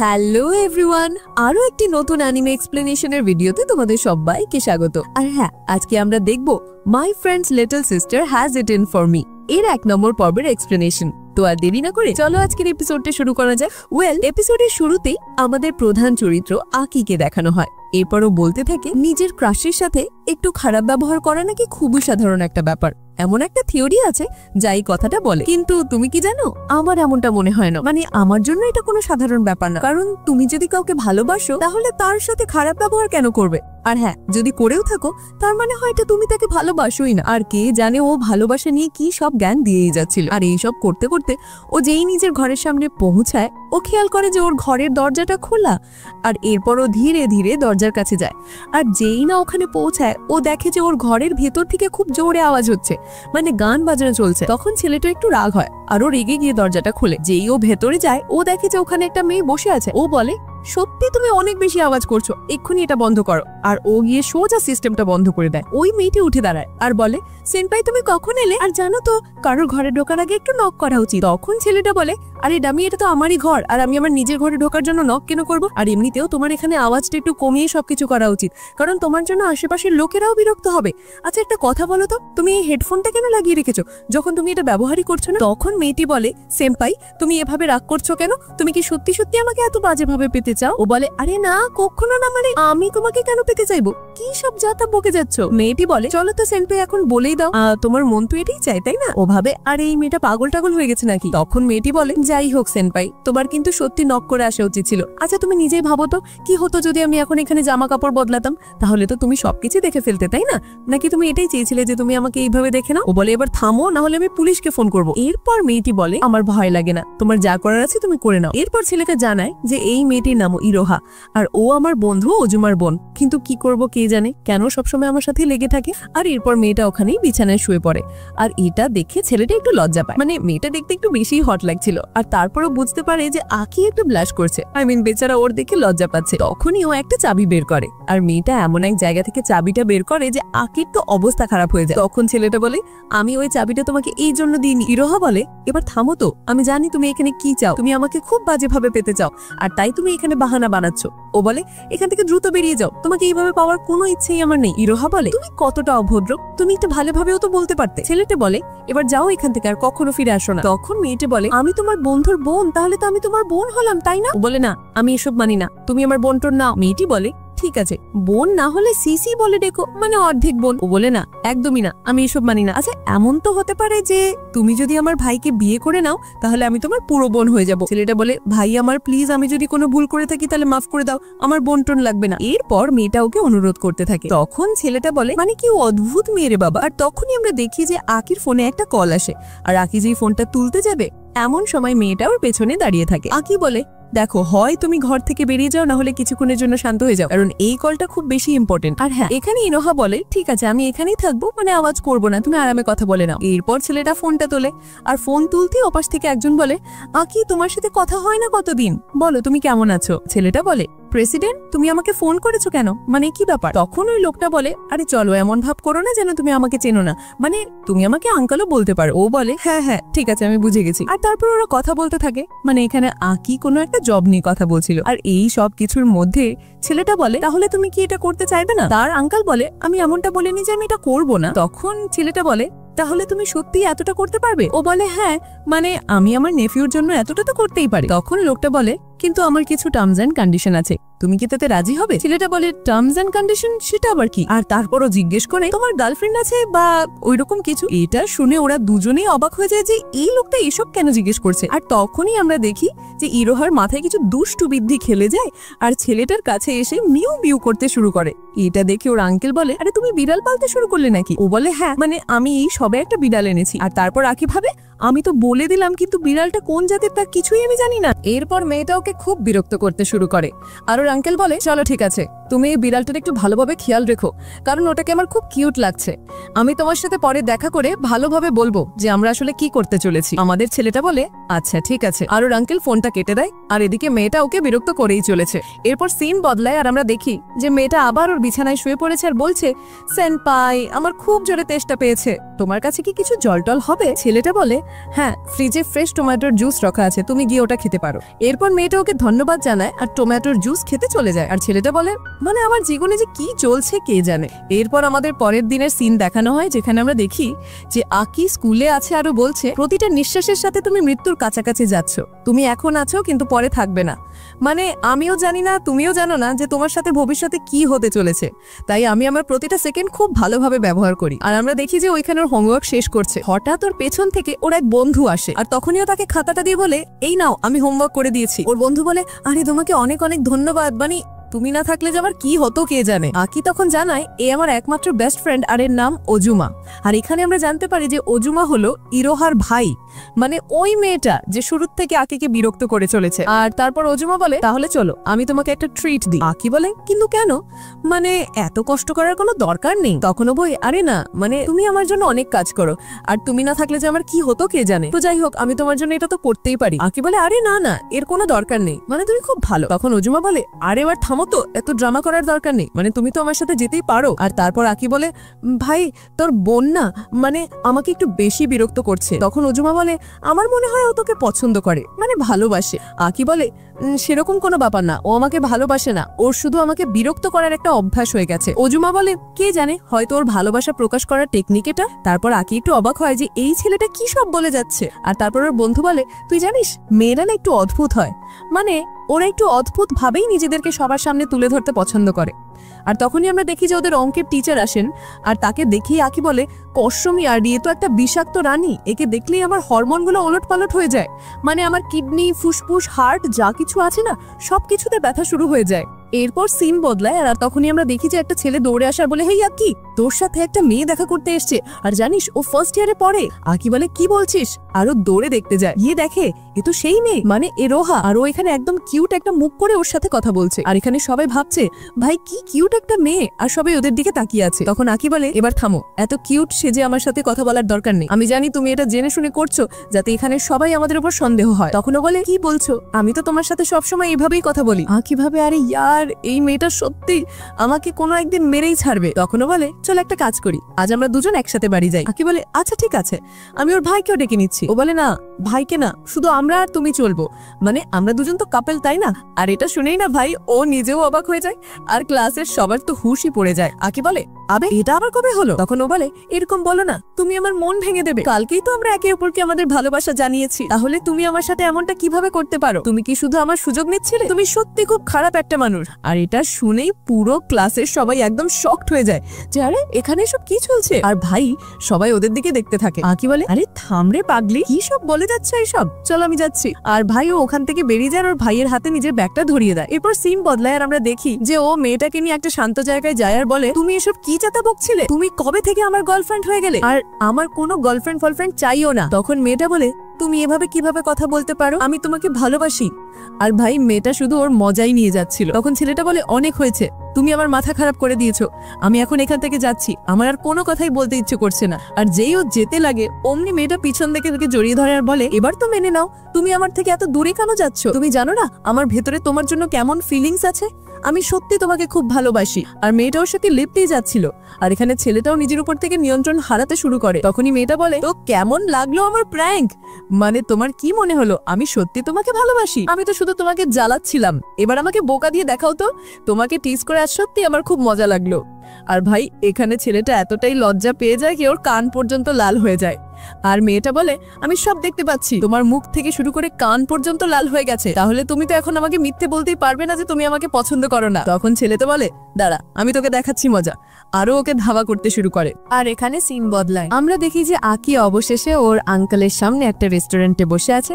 Hello everyone, আরো একটি নতুন অ্যানিমে এক্সপ্লেনেশনের ভিডিওতে তোমাদের সবাইকে স্বাগত। আর হ্যাঁ, আজকে আমরা দেখব my friends little sister has it in for me এর 1 নম্বর পর্বের এক্সপ্লেনেশন। তো আর দেরি না করে চলো আজকের এপিসোডটা শুরু করা যাক। এপিসোডের শুরুতেই আমাদের প্রধান চরিত্র আকিকে দেখানো হয়। এরপরও বলতে থাকে নিজের ক্রাশের সাথে একটু খারাপ ব্যবহার করা নাকি খুবই সাধারণ একটা ব্যাপার। এমন একটা থিওরি আছে যা এই কথাটা বলে, কিন্তু তুমি কি জানো, আমার এমনটা মনে হয় না। মানে আমার জন্য এটা কোনো সাধারণ ব্যাপার না, কারণ তুমি যদি কাউকে ভালোবাসো তাহলে তার সাথে খারাপ ব্যবহার কেন করবে? আর হ্যাঁ, যদি করেও থাকো তার মানে হয়তো তুমি তাকে ভালোবাসোই না। আর কে জানে ও ভালোবাসা নিয়ে কি সব জ্ঞান দিয়েই যাচ্ছিল। আর এইসব করতে করতে ও যেই নিজের ঘরের সামনে পৌঁছায় ও খেয়াল করে যে ওর ঘরের দরজাটা খোলা। আর এরপর ও ধীরে ধীরে দরজার কাছে যায়। আর যেই না ওখানে পৌঁছায় ও দেখে যে ওর ঘরের ভেতর থেকে খুব জোরে আওয়াজ হচ্ছে, মানে গান বাজানো চলছে। তখন ছেলেটা একটু রাগ হয় আর ও রেগে গিয়ে দরজাটা খুলে। যেই ও ভেতরে যায় ও দেখে যে ওখানে একটা মেয়ে বসে আছে। ও বলে, সত্যি তুমি অনেক বেশি আওয়াজ করছো, এক্ষুনি এটা বন্ধ করো। আর ও গিয়ে সোজা সিস্টেমটা বন্ধ করে দেয়। ওই মেয়েটি উঠে দাঁড়ায় আর বলে, সেনপাই তুমি কখন এলে? আর জানো তো কারোর ঘরে ঢোকার আগে একটু নক করা উচিত। তখন ছেলেটা বলে, আরে ডামি, এটা তো আমারই ঘর, আর আমি আমার নিজের ঘরে ঢোকার জন্য নক কেন করবো? আর এমনিতেও তোমার এখানে আওয়াজটা একটু কমিয়ে সবকিছু করা উচিত, কারণ তোমার জন্য আশেপাশের লোকেরাও বিরক্ত হবে। আচ্ছা একটা কথা বলো তো, তুমি এই হেডফোনটা কেন লাগিয়ে রেখেছো যখন তুমি এটা ব্যবহারই করছো না? তখন মেয়েটি বলে, সেনপাই তুমি এভাবে রাগ করছো কেন? তুমি কি সত্যি সত্যি আমাকে এত বাজেভাবে পেতে চাও? ও বলে, আরে না, কখনো না, মানে আমি তোমাকে কেন পেতে চাইবো? কি সব যাতা বকে যাচ্ছ? মেয়েটি বলে, চলো তো সেনপাই এখন বলেই দাও, তোমার মন তো এটাই চাই, তাই না? ও ভাবে, আর এই মেয়েটা পাগল টাগল হয়ে গেছে নাকি? তখন মেয়েটি বলে, যাই হোক সেনপাই, তোমার কিন্তু সত্যি নক করে আসা উচিত ছিল। আচ্ছা তুমি নিজেই ভাবো তো, কি হতো যদি আমি এখন এখানে জামা কাপড় বদলাতাম? তাহলে তো তুমি সবকিছু দেখে ফেলতে, তাই না? নাকি তুমি এটাই চেয়েছিলে যে তুমি আমাকে এইভাবে দেখে নাও? ও বলে, এবার থামো, না হলে আমি পুলিশকে ফোন করবো। এরপর মেয়েটি বলে, আমার ভয় লাগে না, তোমার যা করার আছে তুমি করে নাও। এরপর ছেলেটা জানায় যে এই মেয়েটির নাম ইরোহা, আর ও আমার বন্ধু ওজুমার বোন। কিন্তু কি করব কে জানে, কেন সবসময় আমার সাথে লেগে থাকে। আর এরপর মেয়েটা ওখানেই বিছানায় শুয়ে পড়ে। আর এটা দেখে ছেলেটা একটু লজ্জা পায়, মানে মেয়েটা দেখতে একটু বেশি হট লাগছিল। আর তারপরও বুঝতে পারে যে আকি একটু ব্লাশ করছে, বেচারা ওর দেখে লজ্জা পাচ্ছে। তখনই ও একটা চাবি বের করে, আর মেয়েটা এমন এক জায়গা থেকে চাবিটা বের করে যে আকির তো অবস্থা খারাপ হয়ে যায়। তখন ছেলেটা বলে, আমি ওই চাবিটা তোমাকে এই জন্য দিইনি। ইরোহা বলে, এবার থামো তো, আমি জানি তুমি এখানে কি চাও, তুমি আমাকে খুব বাজেভাবে পেতে চাও, আর তাই তুমি এখানে বাহানা বানাচ্ছ। ও বলে, এখান থেকে দ্রুত বেরিয়ে যাও, তোমাকে এইভাবে পাওয়ার কোনো ইচ্ছেই আমার নেই। ইরোহা বলে, তুমি কতটা অভদ্র, তুমি একটু ভালোভাবেও তো বলতে পারতে। ছেলেটা বলে, এবার যাও এখান থেকে, আর কখনো ফিরে আসো না। তখন মেয়েটা বলে, আমি তোমার বন্ধুর বোন, তাহলে তো আমি তোমার বোন হলাম, তাই না? ও বলে, না, আমি এসব মানি না, তুমি আমার বোনটোর না। মেয়েটি বলে, ঠিক আছে, বোন না হলে সিসি বলে ডেকো, মানে অর্ধেক বোন। ও বলে, না, একদমই না, আমি এসব মানি না। আচ্ছা এমন তো হতে পারে যে তুমি যদি আমার ভাইকে বিয়ে করে নাও তাহলে আমি তোমার পুরো বোন হয়ে যাব। ছেলেটা বলে, ভাই আমার প্লিজ, আমি যদি কোনো ভুল করে থাকি তাহলে মাফ করে দাও, আমার বোন টোন লাগবে না। এরপর মেয়েটা ওকে অনুরোধ করতে থাকে। তখন ছেলেটা বলে, মানে কি অদ্ভুত মেয়ে রে বাবা। আর তখনই আমরা দেখি যে আকির ফোনে একটা কল আসে, আর আকি যেই ফোনটা তুলতে যাবে এমন সময় মেয়েটা ওর পেছনে দাঁড়িয়ে থাকে। আকি বলে, দেখো, হয় তুমি ঘর থেকে বেরিয়ে যাও, না হলে কিছুক্ষণের জন্য শান্ত হয়ে যাও, কারণ এই কলটা খুব বেশি ইম্পর্টেন্ট। আর হ্যাঁ, এখানে ইরোহা বলে, ঠিক আছে আমি এখানেই থাকবো, মানে আওয়াজ করবো না, তুমি আরামে কথা বলে নাও। এরপর ছেলেটা ফোনটা তোলে, আর ফোন তুলতে ওপাশ থেকে একজন বলে, আকি তোমার সাথে কথা হয় না কতদিন, বলো তুমি কেমন আছো? ছেলেটা বলে, প্রেসিডেন্ট তুমি আমাকে ফোন করেছো কেন, মানে কি ব্যাপার? তখন ওই লোকটা বলে, আরে চলো এমন ভাব করো না যেন তুমি আমাকে চেনো না, মানে তুমি আমাকে আঙ্কেলও বলতে পারো। ও বলে, হ্যাঁ হ্যাঁ ঠিক আছে, আমি বুঝে গেছি। আর তারপর ওরা কথা বলতে থাকে, মানে এখানে আকি কোনো একটা জব নিয়ে কথা বলছিল। আর এই সব কিছুর মধ্যে ছেলেটা বলে, তাহলে তুমি কি এটা করতে চাইবে না? তার আঙ্কেল বলে, আমি এমনটা বলিনি যে আমি এটা করবো না। তখন ছেলেটা বলে, তাহলে তুমি সত্যি এতটা করতে পারবে? ও বলে, হ্যাঁ, মানে আমি আমার নেফিউর জন্য এতটা তো করতেই পারি। তখন লোকটা বলে, কিন্তু আমার কিছু টার্মস এন্ড কন্ডিশন আছে, তুমি কি তাতে রাজি হবে? ছেলেটা বলে, টার্মস এন্ড কন্ডিশন, সেটা আবার কি? আর তারপরও জিজ্ঞেস করে, তোমার গার্লফ্রেন্ড আছে বা ওইরকম কিছু? এটা শুনে ওরা দুজনেই অবাক হয়ে যায় যে এই লোকটা এসব কেন জিজ্ঞেস করছে। আর তখনই আমরা দেখি যে ইরোহার মাথায় কিছু দুষ্টু বুদ্ধি খেলে যায়, আর ছেলেটার কাছে এসে মিউ মিউ করতে শুরু করে। এটা দেখে ওর আঙ্কেল বলে, আরে তুমি বিড়াল পালতে শুরু করলে নাকি? ও বলে, হ্যাঁ, মানে আমি এই সবে একটা বিড়াল এনেছি। আর তারপর আকি ভাবে, আমি তো বলে দিলাম, কিন্তু বিড়ালটা কোন জাতের তা কিছুই আমি জানি না। এরপর মেয়েটা ওকে খুব বিরক্ত করতে শুরু করে, আর ওর আঙ্কেল বলে, চলো ঠিক আছে, তুমি এই বিড়ালটার একটু ভালোভাবে খেয়াল রেখো, কারণ ওটাকে আমার খুব কিউট লাগছে। আমি তোমার সাথে পরে দেখা করে ভালোভাবে বলবো যে আমরা আসলে কি করতে চলেছি। আমাদের ছেলেটা বলে আচ্ছা ঠিক আছে, আর ওর আঙ্কেল ফোনটা কেটে দেয়। আর এদিকে মেয়েটা ওকে বিরক্ত করেই চলেছে। এরপর সিন বদলায় আর আমরা দেখি যে মেয়েটা আবার ওর বিছানায় শুয়ে পড়েছে আর বলছে, সেনপাই আমার খুব জোরে তেষ্টা পেয়েছে, তোমার কাছে কি কিছু জল টল হবে? ছেলেটা বলে হ্যাঁ, ফ্রিজে ফ্রেশ টমেটোর জুস রাখা আছে, তুমি গিয়ে ওটা খেতে পারো। এরপর মেয়েটা ওকে ধন্যবাদ জানায় আর টমেটোর জুস খেতে চলে যায়। আর ছেলেটা বলে মানে আমার জীবনে যে কি চলছে কে জানে। এরপর আমাদের পরের দিনের সিন দেখানো হয়, যেখানে আমরা দেখি যে আকি স্কুলে আছে আরো বলছে প্রতিটা নিঃশ্বাসের সাথে তুমি মৃত্যুর কাছাকাছি যাচ্ছ, তুমি এখন আছো কিন্তু পরে থাকবে না। মানে আমিও জানি না, তুমিও জানো না যে তোমার সাথে ভবিষ্যতে কি হতে চলেছে, তাই আমি আমার প্রতিটা সেকেন্ড খুব ভালোভাবে ব্যবহার করি। আর আমরা দেখি যে ওইখানে ওর হোমওয়ার্ক শেষ করছে, হঠাৎ ওর পেছন থেকে ওর এক বন্ধু আসে আর তখনইও তাকে খাতাটা দিয়ে বলে এই নাও আমি হোমওয়ার্ক করে দিয়েছি। ওর বন্ধু বলে আরে তোমাকে অনেক অনেক ধন্যবাদ, মানে তুমি না থাকলে যে আমার কি হতো কে জানে। আকি তখন জানায় এ আমার একমাত্র বেস্ট ফ্রেন্ড আর এর নাম অজুমা। আর এখানে আমরা জানতে পারি যে অজুমা হলো ইরোহার ভাই, মানে ওই মেয়েটা যে শুরুর থেকে আকিকে বিরক্ত করে চলেছে। আর তারপর অজুমা বলে তাহলে চলো আমি তোমাকে একটা ট্রিট দিই। আকি বলে কিন্তু কেন, মানে এত কষ্ট করার কোনো দরকার নেই। তখনও বই আরে না, মানে তুমি আমার জন্য অনেক কাজ করো আর তুমি না থাকলে যে আমার কি হতো কে জানে, তো যাই হোক আমি তোমার জন্য এটা তো করতেই পারি। আকি বলে আরে না না, এর কোনো দরকার নেই, মানে তুমি খুব ভালো। তখন অজুমা বলে আরে এবার থামো তো, এত ড্রামা করার দরকার নেই, মানে তুমি তো আমার সাথে যেতেই পারো। আর তারপর আকি বলে ভাই তোর বোন না মানে আমাকে একটু বেশি বিরক্ত করছে। তখন অজুমা বলে আমার মনে হয় ও তোকে পছন্দ করে, মানে ভালোবাসে। আকি বলে সেরকম কোনো ব্যাপার না, ও আমাকে ভালোবাসে না, ওর শুধু আমাকে বিরক্ত করার একটা অভ্যাস হয়ে গেছে। অজুমা বলে কে জানে, হয়তো ওর ভালোবাসা প্রকাশ করার টেকনিক এটা। তারপর আকি একটু অবাক হয় যে এই ছেলেটা কি সব বলে যাচ্ছে। আর তারপর ওর বন্ধু বলে তুই জানিস মেয়েরা না একটু অদ্ভুত হয়, মানে ওরা একটু অদ্ভুত ভাবেই নিজেদেরকে সবার সামনে তুলে ধরতে পছন্দ করে। আর তখনই আমরা দেখি যে ওদের অঙ্কের টিচার আসেন আর তাকে দেখেই আকি বলে কসমী আর এ তো একটা বিষাক্ত রানী, একে দেখলেই আমার হরমোনগুলো ওলট পালট হয়ে যায়, মানে আমার কিডনি ফুসফুস হার্ট যা কিছু আছে না সবকিছুতে ব্যথা শুরু হয়ে যায়। এরপর সিন বদলায় আর তখনই আমরা দেখি যে একটা ছেলে দৌড়ে আসার বলে হেই আকি তোর সাথে একটা মেয়ে দেখা করতে এসছে, আর জানিস ও ফার্স্ট ইয়ারে পড়ে। আকি বলে কি বলছিস, আরো দৌড়ে দেখতে যায়, গিয়ে দেখে এ তো সেই মেয়ে, মানে এ রোহা। আর ও এখানে একদম কিউট একটা মুখ করে ওর সাথে কথা বলছে। আর এখানে সবাই ভাবছে ভাই কি কিউট একটা মেয়ে, আর সবাই ওদের দিকে তাকিয়ে আছে। তখন আকি বলে এবার থামো, এত কিউট সেজে আমার সাথে কথা বলার দরকার নেই, আমি জানি তুমি এটা জেনে শুনে করছো যাতে এখানে সবাই আমাদের উপর সন্দেহ হয়। তখনও বলে কি বলছো, আমি তো তোমার সাথে সবসময় এইভাবেই কথা বলি। আকি ভাবে আরে ইয়ার এই মেয়েটা সত্যি আমাকে কোনো একদিন মেরেই ছাড়বে। তখনও বলে চল একটা কাজ করি, আজ আমরা দুজন একসাথে বাড়ি যাই। আকি বলে আচ্ছা ঠিক আছে, আমি ওর ভাইকেও ডেকে নিচ্ছি। ও বলে না ভাইকে না, শুধু আমরা আর তুমি চলবো, মানে আমরা দুজন তো কাপল তাই না। আর এটা শুনেই না ভাই ও নিজেও অবাক হয়ে যায় আর ক্লাসের সবার তো হুশই পড়ে যায়। আকি বলে আবে এটা আবার কবে হলো? তখন ও বলে এরকম বলো না, তুমি আমার মন ভেঙে দেবে, কালকেই তো আমরা একে অপরকে আমাদের ভালোবাসা জানিয়েছি, তাহলে তুমি আমার সাথে এমনটা কিভাবে করতে পারো? তুমি কি শুধু আমার সুযোগ নিচ্ছিলে? তুমি সত্যি খুব খারাপ একটা মানুষ। আর এটা শুনেই পুরো ক্লাসের সবাই একদম শকড হয়ে যায় যে আরে এখানে সব কি চলছে। আর ভাই সবাই ওদের দিকে দেখতে থাকে। আকি বলে আরে থামরে পাগলি, কি সব বলে যাচ্ছে এইসব, চল আমি যাচ্ছি। আর ভাই ও ওখান থেকে বেরিয়ে যায় আর ওর ভাইয়ের হাতে নিজের ব্যাগটা ধরিয়ে দেয়। এরপর সিন বদলায় আর আমরা দেখি যে ও মেয়েটাকে নিয়ে একটা শান্ত জায়গায় যায় আর বলে তুমি এসব কি চাতা বকছিলে, তুমি কবে থেকে আমার গার্লফ্রেন্ড হয়ে গেলে, আর আমার কোনো গার্লফ্রেন্ড ফলফ্রেন্ড চাইও না। তখন মেয়েটা বলে তুমি এভাবে কিভাবে কথা বলতে পারো, আমি তোমাকে ভালোবাসি। আর ভাই মেয়েটা শুধু ওর মজাই নিয়ে যাচ্ছিল। তখন ছেলেটা বলে অনেক হয়েছে, তুমি আমার মাথা খারাপ করে দিয়েছো, আমি এখন এখান থেকে যাচ্ছি, আমার আর কোনো কথাই বলতে ইচ্ছে করছে না। আর যেই ও যেতে লাগে অমনি মেয়েটা পিছন থেকে তাকে জড়িয়ে ধরে আর বলে এবার তো মেনে নাও, তুমি আমার থেকে এত দূরে কেন যাচ্ছ, তুমি জানো না আমার ভেতরে তোমার জন্য কেমন ফিলিংস আছে, আমি সত্যি তোমাকে খুব ভালোবাসি। আর মেয়েটা ওর সাথে লিপ্টেই যাচ্ছিল আর এখানে ছেলেটাও নিজের উপর থেকে নিয়ন্ত্রণ হারাতে শুরু করে। তখনই মেয়েটা বলে তো কেমন লাগলো আমার প্র্যাঙ্ক, মানে তোমার কি মনে হলো আমি সত্যি তোমাকে ভালোবাসি? আমি তো শুধু তোমাকে জ্বালাচ্ছিলাম, এবার আমাকে বোকা দিয়ে দেখাও তো, তোমাকে টিজ করে আর সত্যি আমার খুব মজা লাগলো। আর ভাই এখানে ছেলেটা এতটাই লজ্জা পেয়ে যায় কি ওর কান পর্যন্ত লাল হয়ে যায়। আর মেয়েটা বলে আমি সব দেখতে পাচ্ছি, তোমার মুখ থেকে শুরু করে কান পর্যন্ত লাল হয়ে গেছে, তাহলে তুমি তো এখন আমাকে মিথ্যে বলতেই পারবে না যে তুমি আমাকে পছন্দ করো না। তখন ছেলেটা বলে দাঁড়া আমি তোকে দেখাচ্ছি মজা, আরো ওকে ধাওয়া করতে শুরু করে। আর এখানে সিন বদলায়, আমরা দেখি যে আকি অবশেষে ওর আঙ্কেলের সামনে একটা রেস্টুরেন্টে বসে আছে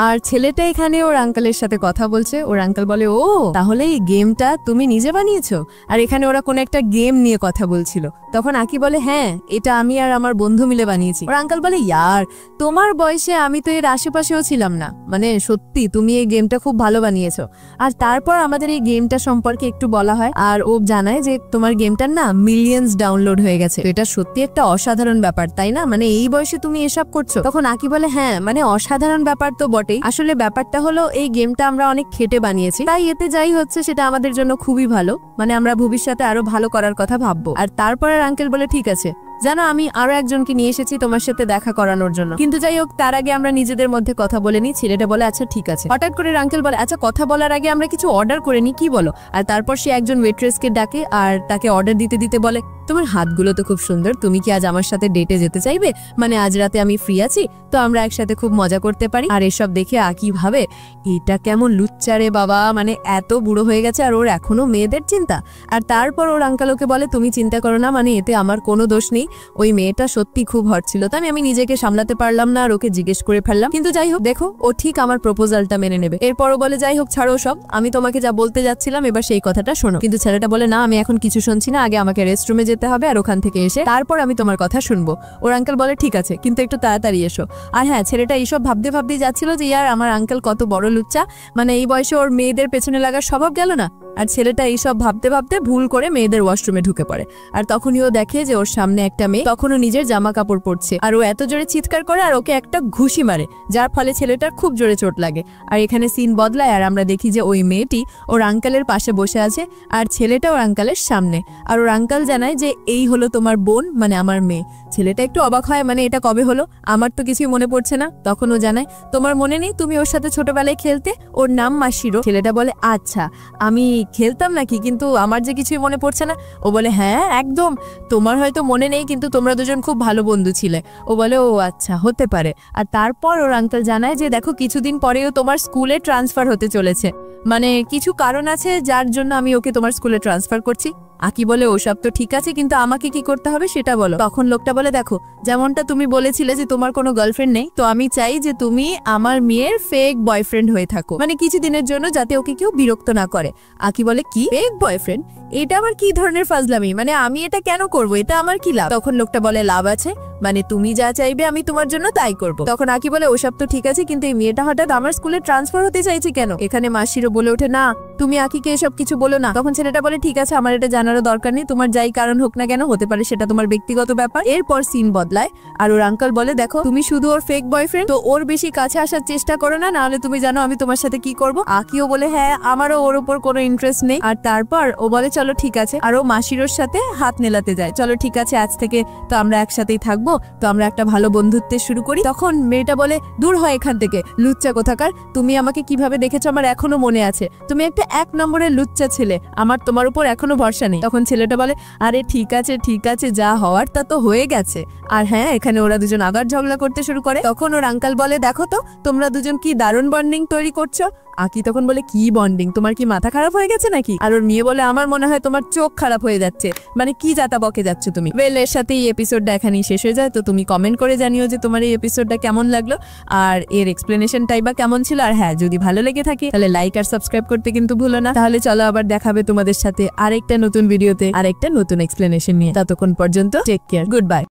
আর ছেলেটা এখানে ওর আঙ্কেলের সাথে কথা বলছে। ওর আঙ্কেল বলে ও তাহলে এই গেমটা তুমি নিজে বানিয়েছো? আর এখানে ওরা কোনো একটা গেম নিয়ে কথা বলছিল। তখন আকি বলে হ্যাঁ এটা আমি আর আমার বন্ধু মিলে বানিয়েছি। ওর আঙ্কেল বলে বলে ইয়ার তোমার বয়সে আমি তো এর আশেপাশেও ছিলাম না, মানে সত্যি তুমি এই গেমটা খুব ভালো বানিয়েছো। আর তারপর আমাদের এই গেমটা সম্পর্কে একটু বলা হয়, আর ও জানায় যে তোমার গেমটার না মিলিয়ন্স ডাউনলোড হয়ে গেছে। এটা সত্যি একটা অসাধারণ ব্যাপার, তাই না? মানে এই বয়সে তুমি এসব করছো। তখন আকি বলে হ্যাঁ, মানে অসাধারণ ব্যাপার তো বটেই, আসলে ব্যাপারটা হলো এই গেমটা আমরা অনেক খেটে বানিয়েছি, তাই এতে যাই হচ্ছে সেটা আমাদের জন্য খুবই ভালো, মানে আমরা ভবিষ্যতে আরো ভালো করার কথা ভাববো। আর তারপর আঙ্কেল বলে ঠিক আছে, জানো আমি আরো একজনকে নিয়ে এসেছি তোমার সাথে দেখা করানোর জন্য, কিন্তু যাই হোক তার আগে আমরা নিজেদের মধ্যে কথা বলে নিই। ছেলেটা বলে আচ্ছা ঠিক আছে। হঠাৎ করে আঙ্কেল বলে আচ্ছা কথা বলার আগে আমরা কিছু অর্ডার করে নিই, কি বলো? আর তারপর সে একজন ওয়েট্রেসকে ডাকে আর তাকে অর্ডার দিতে দিতে বলে তোমার হাতগুলো তো খুব সুন্দর, তুমি কি আজ আমার সাথে ডেটে যেতে চাইবে? মানে আজ রাতে আমি ফ্রি আছি, তো আমরা একসাথে খুব মজা করতে পারি। আর এসব দেখে আকি ভাবে এটা কেমন লুচ্চা রে বাবা, মানে এত বুড়ো হয়ে গেছে আর ওর এখনো মেয়েদের চিন্তা। আর তারপর ওর আঙ্কেল ওকে বলে তুমি চিন্তা করো না, মানে এতে আমার কোনো দোষ নেই, ওই মেয়েটা সত্যি খুব হট ছিল, তাই আমি নিজেকে সামলাতে পারলাম না আর ওকে জিজ্ঞেস করে ফেললাম, কিন্তু যাই হোক দেখো ও ঠিক আমার প্রপোজালটা মেনে নেবে। এরপরও বলে যাই হোক ছাড়ো সব, আমি তোমাকে যা বলতে যাচ্ছিলাম এবার সেই কথাটা শোনো। কিন্তু ছেলেটা বলে না আমি এখন কিছু শুনছি না, আগে আমাকে রেস্টরুমে যেতে হবে আর ওখান থেকে এসে তারপর আমি তোমার কথা শুনবো। ওর আঙ্কেল বলে ঠিক আছে, কিন্তু একটু তাড়াতাড়ি এসো। আর হ্যাঁ, ছেলেটা এইসব ভাবতে ভাবতেই যাচ্ছিল যে ইয়ার আমার আঙ্কেল কত বড় লুচ্চা, মানে এই বয়সে ওর মেয়েদের পেছনে লাগার স্বভাব গেল না। আর ছেলেটা এইসব ভাবতে ভাবতে ভুল করে মেয়েদের ওয়াশরুমে ঢুকে পড়ে। আর তখনই ও দেখে যে ওর সামনে একটা মেয়ে তখনও নিজের জামা কাপড় পরছে, আর ও এত জোরে চিৎকার করে আর ওকে একটা ঘুষি মারে, যার ফলে ছেলেটার খুব জোরে চোট লাগে। আর এখানে সিন বদলায় আর আমরা দেখি যে ওই মেয়েটি ওর আঙ্কেলের পাশে বসে আছে আর ছেলেটা ওর আঙ্কেলের সামনে। আর ওর আঙ্কেল জানায় যে এই হলো তোমার বোন, মানে আমার মেয়ে। ছেলেটা একটু অবাক হয়, মানে এটা কবে হলো, আমার তো কিছুই মনে পড়ছে না। তখন ও জানায় তোমার মনে নেই তুমি ওর সাথে ছোটবেলায় খেলতে, ওর নাম মাসিরো। ছেলেটা বলে আচ্ছা আমি খেলতাম নাকি, কিন্তু আমার যে কিছুই মনে পড়ছে না। ও বলে হ্যাঁ একদম, তোমার হয়তো মনে নেই কিন্তু তোমরা দুজন খুব ভালো বন্ধু ছিলে। ও বলে ও আচ্ছা হতে পারে। আর তারপর ওর আঙ্কেল জানায় যে দেখো কিছুদিন পরেও তোমার স্কুলে ট্রান্সফার হতে চলেছে, মানে কিছু কারণ আছে যার জন্য আমি ওকে তোমার স্কুলে ট্রান্সফার করছি। আকি বলে ওসব তো ঠিক আছে, কিন্তু আমাকে কি করতে হবে সেটা বলো। তখন লোকটা বলে দেখো যেমনটা তুমি বলেছিলে যে তোমার কোনো গার্লফ্রেন্ড নেই, তো আমি চাই যে তুমি আমার মেয়ের ফেক বয়ফ্রেন্ড হয়ে থাকো, মানে কিছুদিনের জন্য, যাতে ওকে কেউ বিরক্ত না করে। আকি বলে কি ফেক বয়ফ্রেন্ড? এটা আবার কি ধরনের ফাজলামি, মানে আমি এটা কেন করব, এটা আমার কি লাভ? তখন লোকটা বলে লাভ আছে, মানে তুমি যা চাইবে আমি তোমার জন্য তাই করব। তখন আকি বলে ওসব তো ঠিক আছে, কিন্তু এই মেয়েটা হঠাৎ আমার স্কুলে ট্রান্সফার হতে চাইছে কেন? এখানে মাসিরও বলে ওঠে না তুমি আকিকে এসব কিছু বলো না। তখন ছেলেটা বলে ঠিক আছে আমার এটা জানারও দরকার নেই, তোমার যাই কারণ হোক না কেন, হতে পারে সেটা তোমার ব্যক্তিগত ব্যাপার। এরপর সিন বদলায় আর ওর আঙ্কেল বলে দেখো তুমি শুধু ওর ফেক বয়ফ্রেন্ড, তো ওর বেশি কাছে আসার চেষ্টা করো না, নাহলে তুমি জানো আমি তোমার সাথে কি করব। আকিও বলে হ্যাঁ আমারও ওর উপর কোনো ইন্টারেস্ট নেই। আর তারপর ও বলে চলো ঠিক আছে, আর ও মাসিরোর সাথে হাত মেলাতে যায়, চলো ঠিক আছে আজ থেকে তো আমরা একসাথেই থাকবো, তো আমরা একটা ভালো বন্ধুত্বের শুরু করি। তখন মেয়েটা বলে দূর হয় এখান থেকে লুচ্চা কোথাকার, তুমি আমাকে কিভাবে দেখেছো আমার এখনো মনে আছে, তুমি একটা 1 নম্বরের লুচ্চা ছেলে, আমার তোমার উপর এখনো ভরসা নেই। তখন ছেলেটা বলে আরে ঠিক আছে যা হওয়ার তা তো হয়ে গেছে। আর হ্যাঁ এখানে ওরা দুজন আবার ঝগড়া করতে শুরু করে। তখন ওর আঙ্কেল বলে দেখো তো তোমরা দুজন কি দারুণ বন্ডিং তৈরি করছো। আকি তখন বলে কি বন্ডিং, তোমার কি মাথা খারাপ হয়ে গেছে নাকি? আর ওর মেয়ে বলে আমার মনে হয় তোমার চোখ খারাপ হয়ে যাচ্ছে, মানে কি যাতা বকে যাচ্ছ তুমি। ওয়েল এর সাথে এই এপিসোডটা এখানেই শেষ হয়ে যায়, তো তুমি কমেন্ট করে জানিও যে তোমার এই এপিসোডটা কেমন লাগলো আর এর এক্সপ্লেনেশনটাই বা কেমন ছিল। আর হ্যাঁ যদি ভালো লেগে থাকে তাহলে লাইক আর সাবস্ক্রাইব করতে কিন্তু ভুলো না। তাহলে চলো আবার দেখাবে তোমাদের সাথে আরেকটা নতুন ভিডিওতে আরেকটা নতুন এক্সপ্লেনেশন নিয়ে। ততক্ষণ পর্যন্ত টেক কেয়ার, গুড বাই।